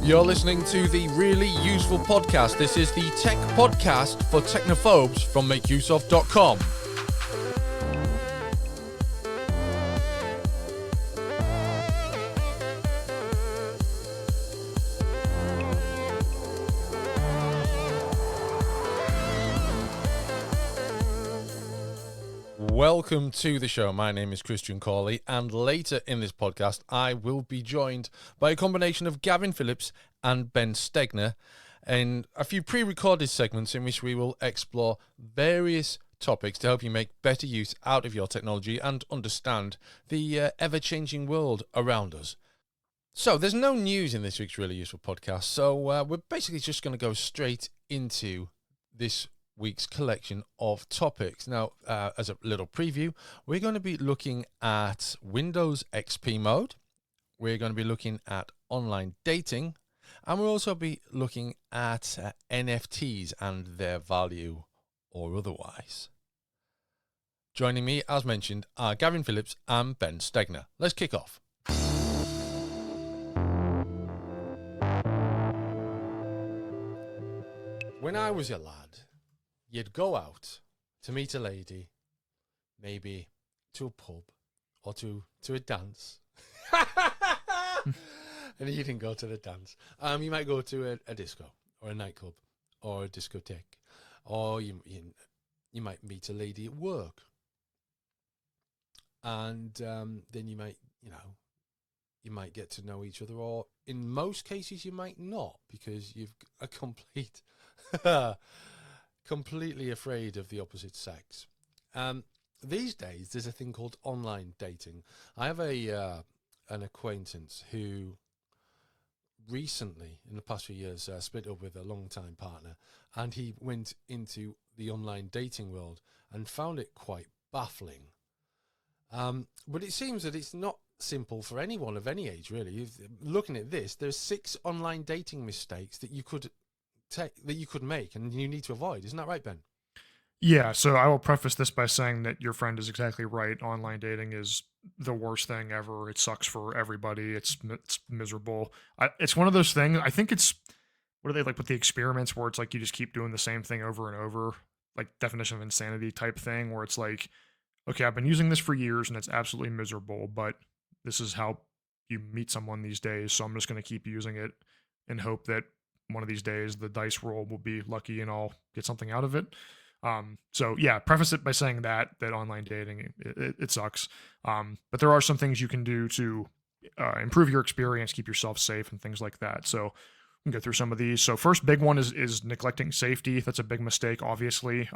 You're listening to the Really Useful Podcast. This is the tech podcast for technophobes from makeuseof.com. Welcome to the show. My name is Christian Cawley, and later in this podcast, I will be joined by a combination of Gavin Phillips and Ben Stegner in a few pre-recorded segments in which we will explore various topics to help you make better use out of your technology and understand the ever-changing world around us. So there's no news in this week's Really Useful Podcast, so we're basically just going to go straight into this week's collection of topics. Now, as a little preview, we're going to be looking at Windows XP mode, we're going to be looking at online dating, and we'll also be looking at NFTs and their value or otherwise. Joining me, as mentioned, are Gavin Phillips and Ben Stegner. Let's kick off. When I was a lad, you'd go out to meet a lady, maybe to a pub or to a dance. And you didn't go to the dance. You might go to a disco or a nightclub or a discotheque, or you might meet a lady at work. And then you might get to know each other, or in most cases you might not, because you've a completely afraid of the opposite sex. These days, there's a thing called online dating. I have an acquaintance who recently, in the past few years, split up with a long-time partner, and he went into the online dating world and found it quite baffling. But it seems that it's not simple for anyone of any age, really. Looking at this, there's 6 online dating mistakes that you could make and you need to avoid. Isn't that right, Ben? Yeah, so I will preface this by saying that your friend is exactly right. Online dating is the worst thing ever. It sucks for everybody. It's miserable. It's one of those things. I think it's, what are they like with the experiments where it's like you just keep doing the same thing over and over, like definition of insanity type thing, where it's like, okay, I've been using this for years and it's absolutely miserable, but this is how you meet someone these days. So I'm just going to keep using it and hope that one of these days the dice roll will be lucky and I'll get something out of it. So yeah, preface it by saying that online dating, it sucks. But there are some things you can do to improve your experience, keep yourself safe and things like that. So we can go through some of these. So first big one is neglecting safety. That's a big mistake, obviously.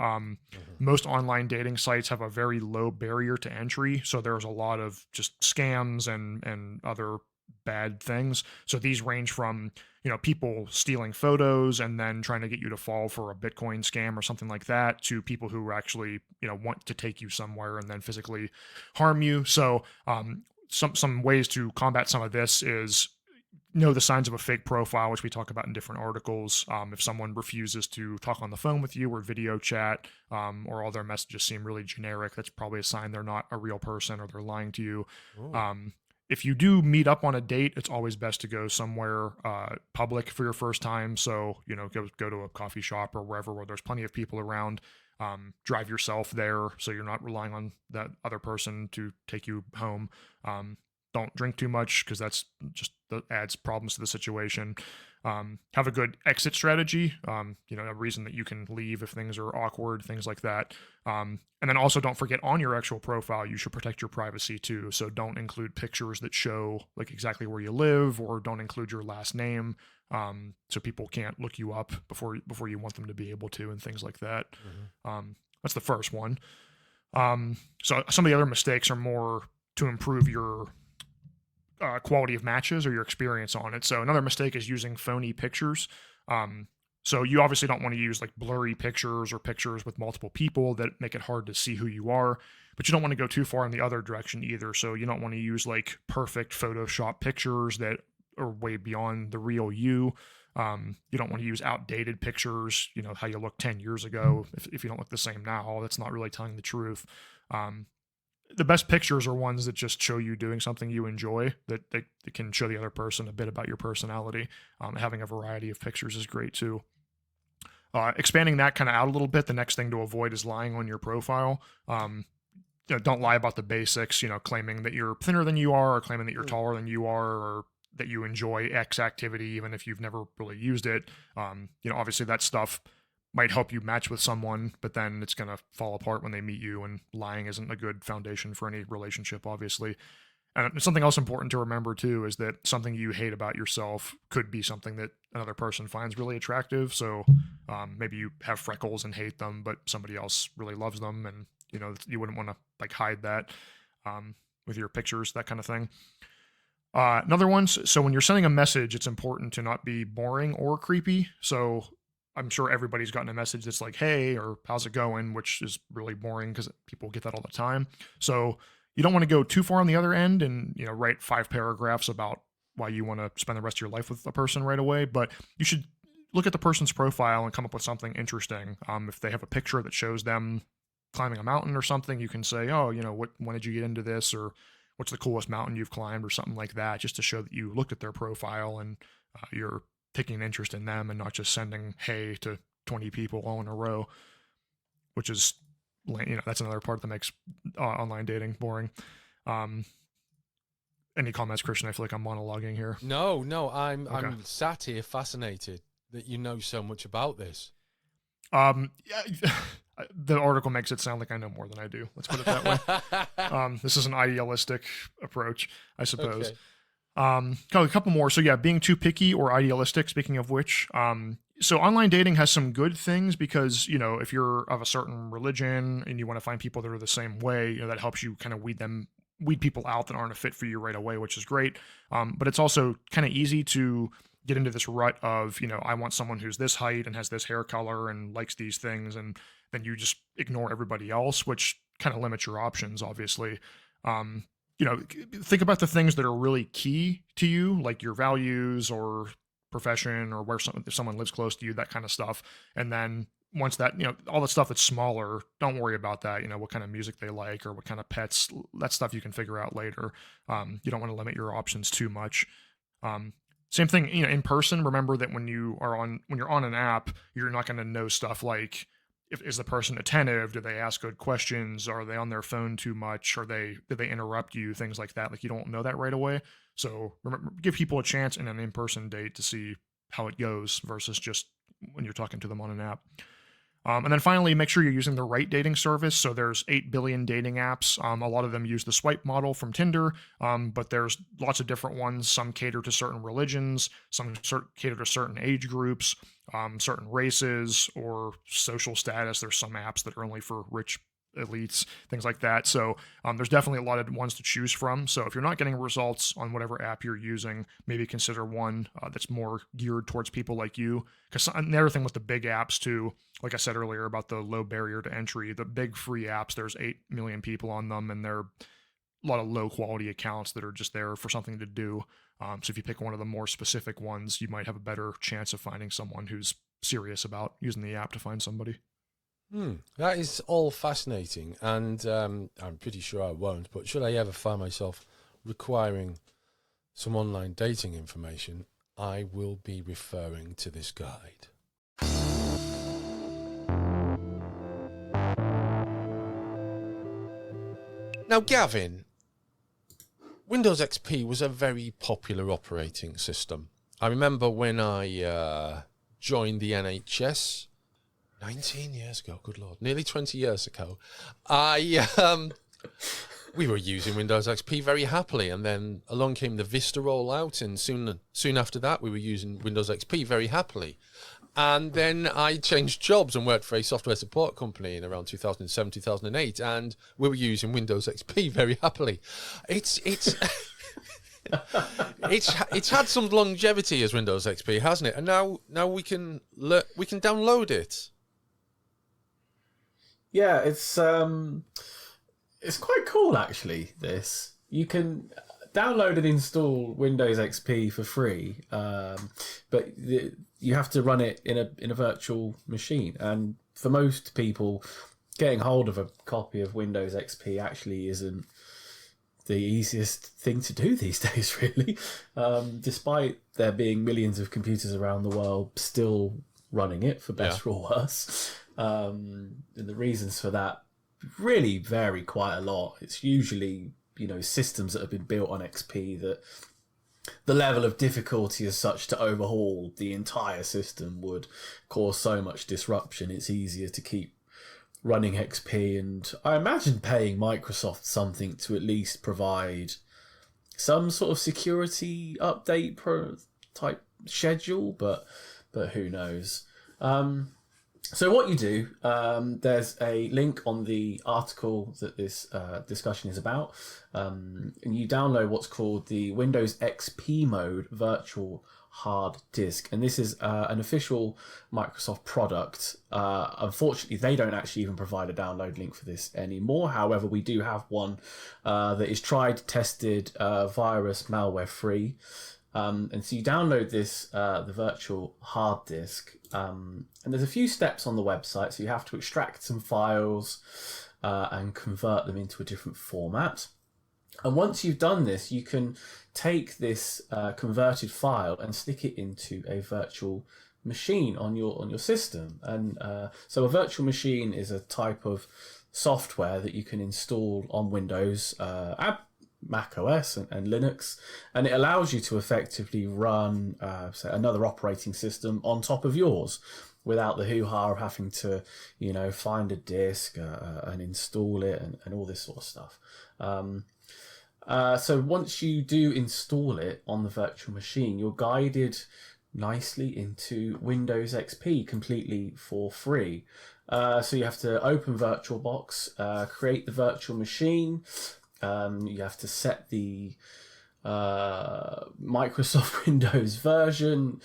Most online dating sites have a very low barrier to entry. So there's a lot of just scams and other bad things. So these range from, people stealing photos and then trying to get you to fall for a Bitcoin scam or something like that, to people who actually, want to take you somewhere and then physically harm you. So some ways to combat some of this is know the signs of a fake profile, which we talk about in different articles. If someone refuses to talk on the phone with you or video chat, or all their messages seem really generic, that's probably a sign they're not a real person or they're lying to you. If you do meet up on a date, it's always best to go somewhere public for your first time. So, go to a coffee shop or wherever where there's plenty of people around. Drive yourself there so you're not relying on that other person to take you home. Don't drink too much because that adds problems to the situation. Have a good exit strategy, a reason that you can leave if things are awkward, things like that. And then also don't forget, on your actual profile, you should protect your privacy too. So don't include pictures that show like exactly where you live, or don't include your last name, so people can't look you up before you want them to be able to, and things like that. That's the first one. So some of the other mistakes are more to improve your quality of matches or your experience on it. So another mistake is using phony pictures. So you obviously don't want to use like blurry pictures or pictures with multiple people that make it hard to see who you are, but you don't want to go too far in the other direction either. So you don't want to use like perfect Photoshop pictures that are way beyond the real you. You don't want to use outdated pictures, how you look 10 years ago. If you don't look the same now, that's not really telling the truth. the best pictures are ones that just show you doing something you enjoy, that they can show the other person a bit about your personality. Having a variety of pictures is great too. Expanding that kind of out a little bit, the next thing to avoid is lying on your profile. Don't lie about the basics, claiming that you're thinner than you are, or claiming that you're taller than you are, or that you enjoy X activity, even if you've never really used it. Obviously that stuff might help you match with someone, but then it's going to fall apart when they meet you, and lying isn't a good foundation for any relationship, obviously. And something else important to remember too is that something you hate about yourself could be something that another person finds really attractive. So maybe you have freckles and hate them, but somebody else really loves them, and you wouldn't want to like hide that with your pictures, that kind of thing. Another one, so when you're sending a message, it's important to not be boring or creepy. So I'm sure everybody's gotten a message that's like, hey, or how's it going, which is really boring because people get that all the time. So you don't want to go too far on the other end and, write 5 paragraphs about why you want to spend the rest of your life with a person right away. But you should look at the person's profile and come up with something interesting. If they have a picture that shows them climbing a mountain or something, you can say, oh, when did you get into this? Or what's the coolest mountain you've climbed, or something like that, just to show that you looked at their profile and you're taking an interest in them and not just sending hey to 20 people all in a row, which is, that's another part that makes online dating boring. Any comments, Christian? I feel like I'm monologuing here. No, I'm sat here fascinated that you know so much about this. The article makes it sound like I know more than I do. Let's put it that way. This is an idealistic approach, I suppose. Okay. A couple more. So yeah, being too picky or idealistic, speaking of which, so online dating has some good things because, if you're of a certain religion and you want to find people that are the same way, that helps you kind of weed people out that aren't a fit for you right away, which is great. But it's also kind of easy to get into this rut of, I want someone who's this height and has this hair color and likes these things. And then you just ignore everybody else, which kind of limits your options, obviously. Think about the things that are really key to you, like your values or profession, or if someone lives close to you, that kind of stuff. And then once that, all the stuff that's smaller, don't worry about that. What kind of music they like or what kind of pets, that stuff you can figure out later. You don't want to limit your options too much. Same thing, in person. Remember that when you're on an app, you're not going to know stuff like, is the person attentive? Do they ask good questions? Are they on their phone too much? Did they interrupt you? Things like that. Like, you don't know that right away. So remember, give people a chance in an in-person date to see how it goes versus just when you're talking to them on an app. And then finally, make sure you're using the right dating service. So there's 8 billion dating apps. A lot of them use the swipe model from Tinder, but there's lots of different ones. Some cater to certain religions, some cater to certain age groups, certain races or social status. There's some apps that are only for rich elites, things like that. So there's definitely a lot of ones to choose from. So if you're not getting results on whatever app you're using, maybe consider one that's more geared towards people like you. Because another thing with the big apps too, like I said earlier about the low barrier to entry, the big free apps, there's 8 million people on them, and they're a lot of low quality accounts that are just there for something to do. So if you pick one of the more specific ones, you might have a better chance of finding someone who's serious about using the app to find somebody. That is all fascinating, and I'm pretty sure I won't, but should I ever find myself requiring some online dating information, I will be referring to this guide. Now, Gavin, Windows XP was a very popular operating system. I remember when I joined the NHS 19 years ago, good Lord, nearly 20 years ago, we were using Windows XP very happily, and then along came the Vista rollout, and soon after that, we were using Windows XP very happily. And then I changed jobs and worked for a software support company in around 2007, 2008, and we were using Windows XP very happily. It's had some longevity as Windows XP, hasn't it? And now we can download it. Yeah, it's quite cool actually. This, you can download and install Windows XP for free, but you have to run it in a virtual machine. And for most people, getting hold of a copy of Windows XP actually isn't the easiest thing to do these days, really. Despite there being millions of computers around the world still running it, for better or worse. And the reasons for that really vary quite a lot. It's usually, systems that have been built on XP that the level of difficulty is such to overhaul the entire system would cause so much disruption. It's easier to keep running XP, and I imagine paying Microsoft something to at least provide some sort of security update type schedule, but who knows. So what you do, there's a link on the article that this discussion is about, and you download what's called the Windows XP mode virtual hard disk, and this is an official Microsoft product. Unfortunately, they don't actually even provide a download link for this anymore. However, we do have one that is tried, tested, virus, malware free. And so you download this, the virtual hard disk, and there's a few steps on the website. So you have to extract some files and convert them into a different format. And once you've done this, you can take this converted file and stick it into a virtual machine on your system. And so a virtual machine is a type of software that you can install on Windows, Mac OS and Linux, and it allows you to effectively run say another operating system on top of yours without the hoo-ha of having to find a disk and install it and all this sort of stuff. So once you do install it on the virtual machine, you're guided nicely into Windows XP completely for free. So you have to open VirtualBox, create the virtual machine. You have to set the Microsoft Windows version,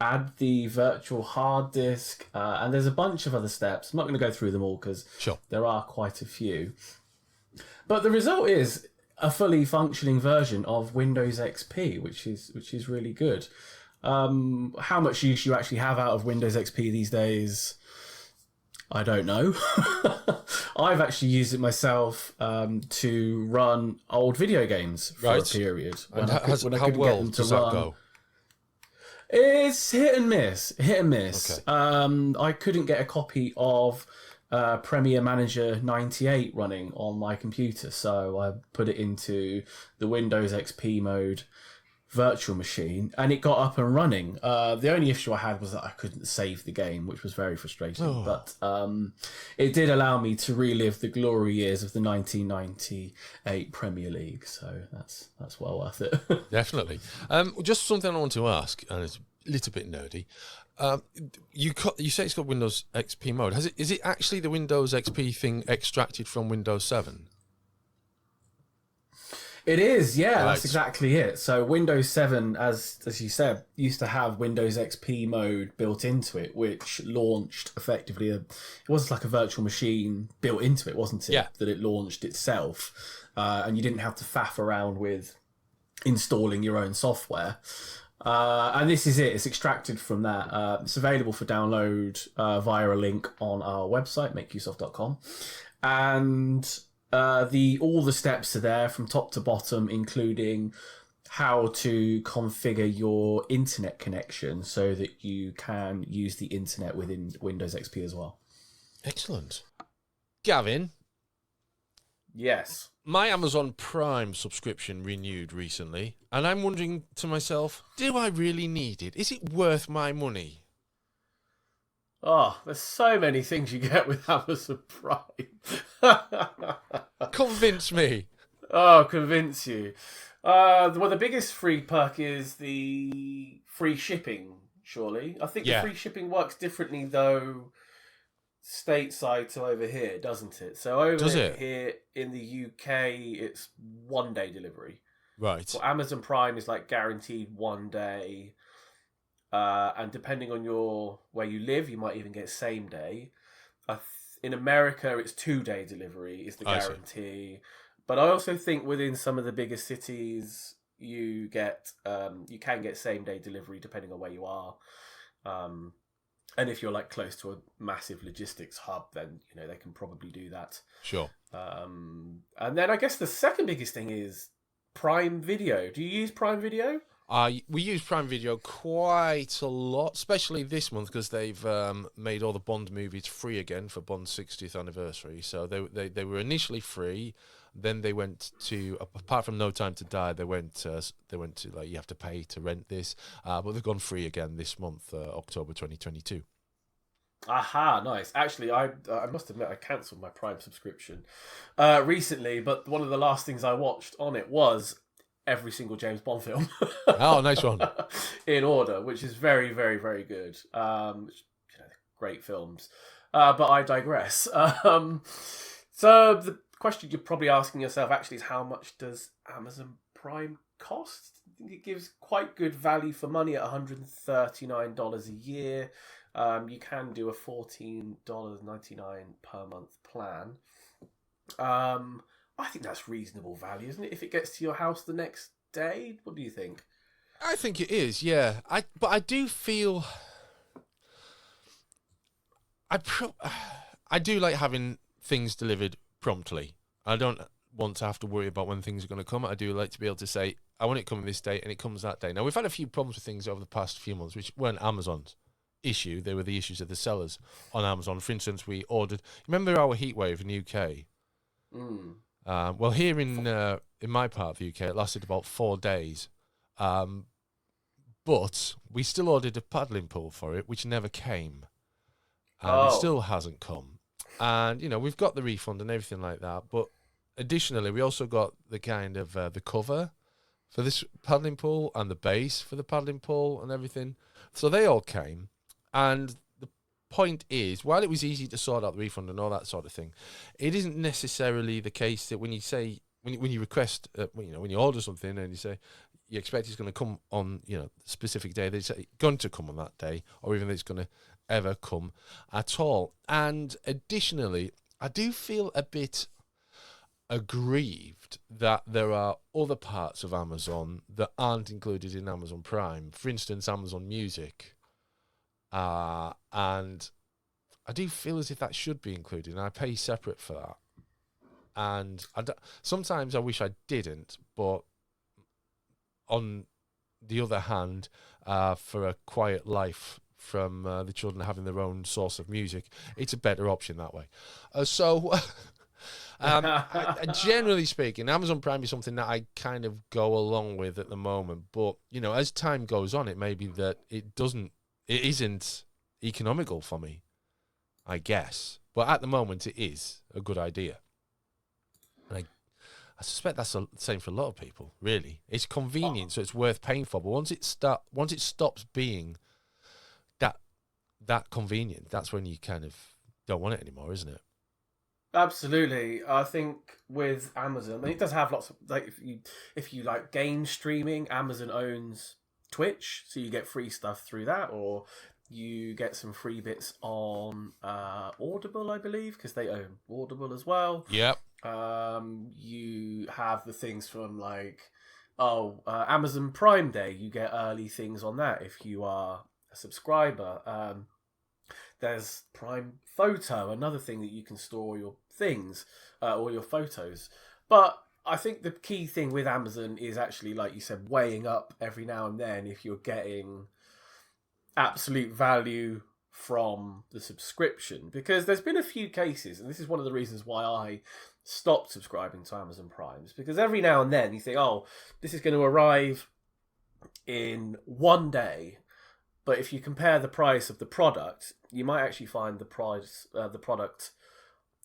add the virtual hard disk, and there's a bunch of other steps. I'm not going to go through them all because there are quite a few. But the result is a fully functioning version of Windows XP, which is really good. How much use you actually have out of Windows XP these days, I don't know. I've actually used it myself to run old video games for a period. And how well does that go? It's hit and miss. Okay. I couldn't get a copy of Premiere Manager 98 running on my computer, so I put it into the Windows XP mode virtual machine, and it got up and running. The only issue I had was that I couldn't save the game, which was very frustrating. But it did allow me to relive the glory years of the 1998 Premier League, so that's well worth it. Definitely. Just something I want to ask, and it's a little bit nerdy. You say it's got Windows XP mode. Is it actually the Windows XP thing extracted from Windows 7? It is, yeah, right. That's exactly it. So Windows 7, as you said, used to have Windows XP mode built into it, which launched effectively it was like a virtual machine built into it, wasn't it? Yeah. That it launched itself, and you didn't have to faff around with installing your own software. And this is it. It's extracted from that. It's available for download via a link on our website, makeuseof.com, and all the steps are there from top to bottom, including how to configure your internet connection so that you can use the internet within Windows XP as well. Excellent. Gavin? Yes. My Amazon Prime subscription renewed recently, and I'm wondering to myself, do I really need it? Is it worth my money? Oh, there's so many things you get with Amazon Prime. Convince me. Oh, convince you. Well, the biggest free perk is the free shipping, surely. I think the free shipping works differently, though, stateside to over here, doesn't it? So over here in the UK, it's 1 day delivery. Right. Well, Amazon Prime is like guaranteed 1 day. And depending on where you live, you might even get same day. In America, it's 2 day delivery is the guarantee. But I also think within some of the bigger cities, you can get same day delivery depending on where you are. And if you're like close to a massive logistics hub, then they can probably do that. Sure. And then I guess the second biggest thing is Prime Video. Do you use Prime Video? We use Prime Video quite a lot, especially this month because they've made all the Bond movies free again for Bond's 60th anniversary. So they were initially free, then they went to, apart from No Time to Die, they went to like, you have to pay to rent this, but they've gone free again this month, October 2022. Aha, nice. Actually, I must admit I cancelled my Prime subscription recently, but one of the last things I watched on it was every single James Bond film. Oh, nice one. In order, which is very, very, very good. Great films. But I digress. So the question you're probably asking yourself actually is, how much does Amazon Prime cost? I think it gives quite good value for money at $139 a year. You can do a $14.99 per month plan. I think that's reasonable value, isn't it? If it gets to your house the next day, what do you think? I think it is, yeah. But I do feel I do like having things delivered promptly. I don't want to have to worry about when things are going to come. I do like to be able to say, I want it coming this day, and it comes that day. Now, we've had a few problems with things over the past few months, which weren't Amazon's issue. They were the issues of the sellers on Amazon. For instance, we ordered... Remember our heat wave in the UK? Well, here in my part of the UK, it lasted about 4 days. But we still ordered a paddling pool for it, which never came. And it still hasn't come. And, we've got the refund and everything like that. But additionally, we also got the kind of the cover for this paddling pool and the base for the paddling pool and everything. So they all came. And the point is, while it was easy to sort out the refund and all that sort of thing, it isn't necessarily the case that when you say, when you request, when you order something and you say, you expect it's going to come on, a specific day, that it's going to come on that day, or even that it's going to ever come at all. And additionally, I do feel a bit aggrieved that there are other parts of Amazon that aren't included in Amazon Prime. For instance, Amazon Music. And I do feel as if that should be included, and I pay separate for that. And sometimes I wish I didn't, but on the other hand, for a quiet life from the children having their own source of music, it's a better option that way. Generally speaking, Amazon Prime is something that I kind of go along with at the moment. But, as time goes on, it may be that it isn't economical for me, I guess. But at the moment, it is a good idea. And I suspect that's the same for a lot of people, really. It's convenient, so it's worth paying for. But once it stops being that convenient, that's when you kind of don't want it anymore, isn't it? Absolutely. I think with Amazon, it does have lots of, like, if you like game streaming, Amazon owns Twitch, so you get free stuff through that, or you get some free bits on Audible, I believe, because they own Audible as well. Yep. You have the things from Amazon Prime Day. You get early things on that if you are a subscriber. There's Prime Photo, another thing that you can store your things or your photos. But I think the key thing with Amazon is actually, like you said, weighing up every now and then if you're getting absolute value from the subscription. Because there's been a few cases, and this is one of the reasons why I stopped subscribing to Amazon Primes, because every now and then you think, this is going to arrive in one day. But if you compare the price of the product, you might actually find the product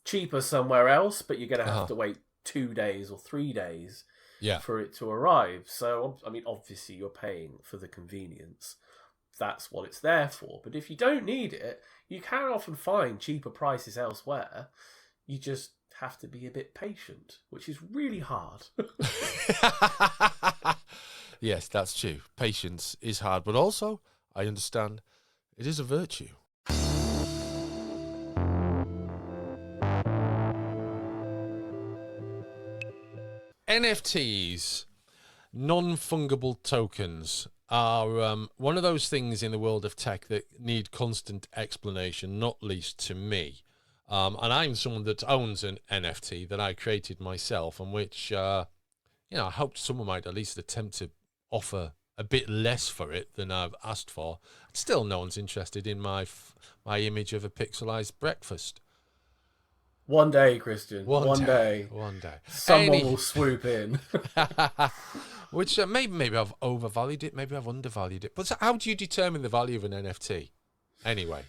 cheaper somewhere else, but you're going to have to wait 2 days or 3 days for it to arrive. So, obviously you're paying for the convenience. That's what it's there for. But if you don't need it, you can often find cheaper prices elsewhere. You just have to be a bit patient, which is really hard. Yes, that's true. Patience is hard, but also, I understand, it is a virtue. NFTs, non-fungible tokens. are one of those things in the world of tech that need constant explanation, not least to me. And I'm someone that owns an NFT that I created myself, and which, I hoped someone might at least attempt to offer a bit less for it than I've asked for. Still, no one's interested in my image of a pixelized breakfast. One day, Christian. One day. One day. Someone will swoop in. Which maybe I've overvalued it, maybe I've undervalued it. But so how do you determine the value of an NFT? Anyway.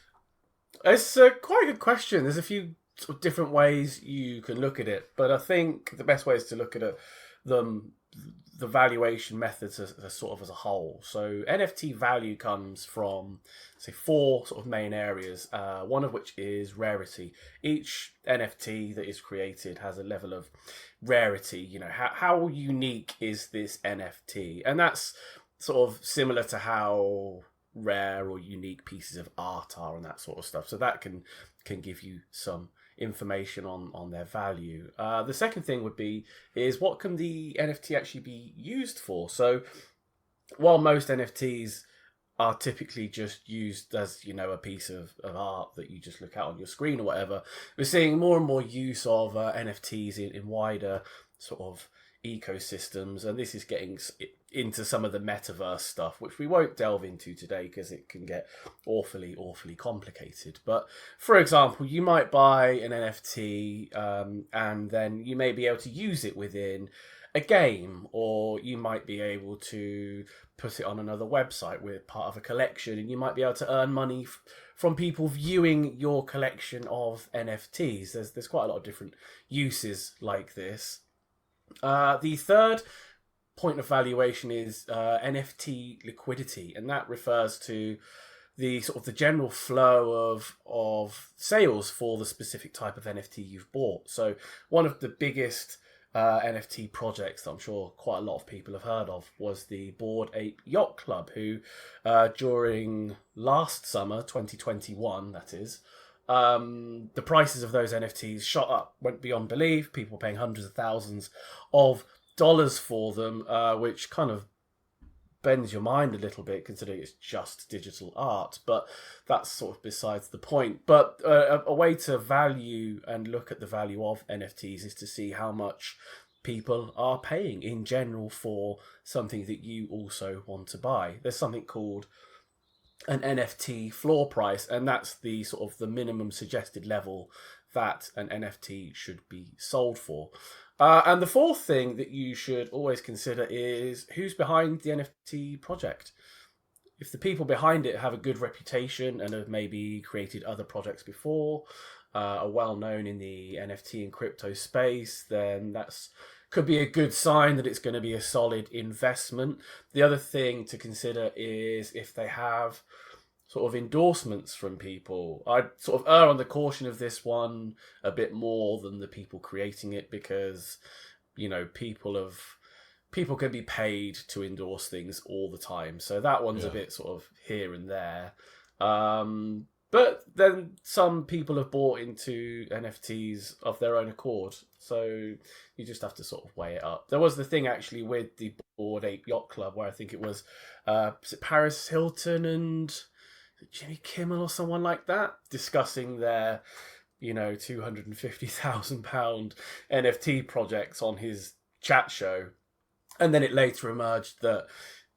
It's quite a good question. There's a few sort of different ways you can look at it, but I think the best way is to look at the valuation methods as sort of as a whole. So NFT value comes from, say, four sort of main areas, one of which is rarity. Each NFT that is created has a level of rarity. You know, how unique is this NFT? And that's sort of similar to how rare or unique pieces of art are and that sort of stuff. So that can give you some information on their value. The second thing is what can the NFT actually be used for? So while most NFTs are typically just used as, a piece of art that you just look at on your screen or whatever, we're seeing more and more use of NFTs in wider sort of ecosystems, and this is getting into some of the metaverse stuff, which we won't delve into today because it can get awfully complicated. But for example, you might buy an NFT and then you may be able to use it within a game, or you might be able to put it on another website with part of a collection, and you might be able to earn money from people viewing your collection of NFTs. There's quite a lot of different uses like this. The third point of valuation is NFT liquidity, and that refers to the sort of the general flow of sales for the specific type of NFT you've bought. So one of the biggest NFT projects that I'm sure quite a lot of people have heard of was the Bored Ape Yacht Club, who during last summer, 2021, that is, the prices of those NFTs shot up, went beyond belief. People were paying hundreds of thousands of dollars for them, which kind of bends your mind a little bit considering it's just digital art, but that's sort of besides the point. But a way to value and look at the value of NFTs is to see how much people are paying in general for something that you also want to buy. There's something called an NFT floor price, and that's the sort of the minimum suggested level that an NFT should be sold for. And the fourth thing that you should always consider is who's behind the NFT project. If the people behind it have a good reputation and have maybe created other projects before, are well known in the NFT and crypto space, then that's could be a good sign that it's going to be a solid investment. The other thing to consider is if they have sort of endorsements from people. I'd sort of err on the caution of this one a bit more than the people creating it, because, people can be paid to endorse things all the time. So that one's a bit sort of here and there. But then some people have bought into NFTs of their own accord. So you just have to sort of weigh it up. There was the thing actually with the Bored Ape Yacht Club where I think it was Paris Hilton and Jimmy Kimmel or someone like that discussing their, £250,000 NFT projects on his chat show. And then it later emerged that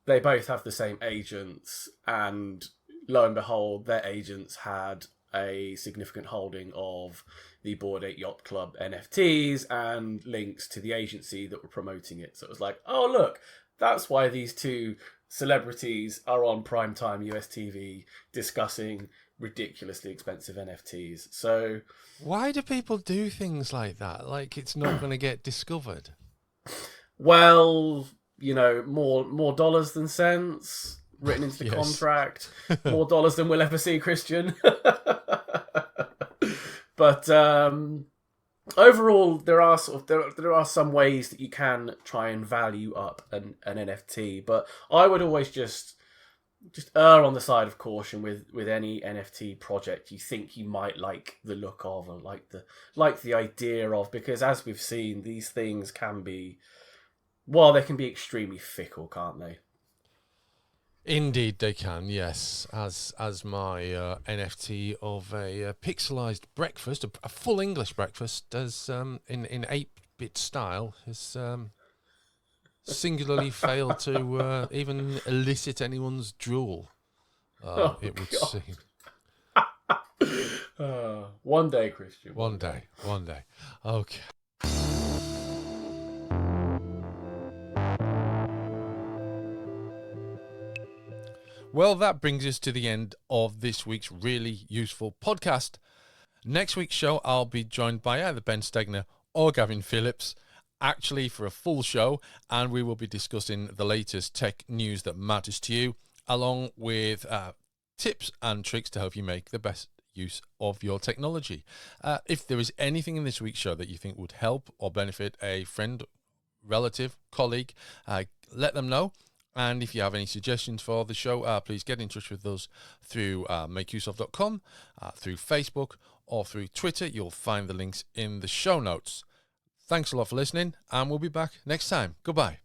they both have the same agents, and lo and behold, their agents had a significant holding of the Bored Ape Yacht Club NFTs and links to the agency that were promoting it. So it was like, oh, look, that's why these two celebrities are on primetime US TV discussing ridiculously expensive NFTs. So why do people do things like that? Like it's not going to get discovered. Well, more dollars than cents written into the contract. More dollars than we'll ever see, Christian. But overall, there are some ways that you can try and value up an NFT, but I would always just err on the side of caution with any NFT project you think you might like the look of or like the idea of, because as we've seen, these things can be, well, they can be extremely fickle, can't they? Indeed, they can. Yes, as my NFT of a pixelized breakfast, a full English breakfast, as in 8-bit style, has singularly failed to even elicit anyone's drool. Oh, It would God. seem. One day, Christian. One day. Okay. Well, that brings us to the end of this week's really useful podcast. Next week's show, I'll be joined by either Ben Stegner or Gavin Phillips, actually for a full show, and we will be discussing the latest tech news that matters to you, along with tips and tricks to help you make the best use of your technology. If there is anything in this week's show that you think would help or benefit a friend, relative, colleague, let them know. And if you have any suggestions for the show, please get in touch with us through makeuseof.com, through Facebook, or through Twitter. You'll find the links in the show notes. Thanks a lot for listening, and we'll be back next time. Goodbye.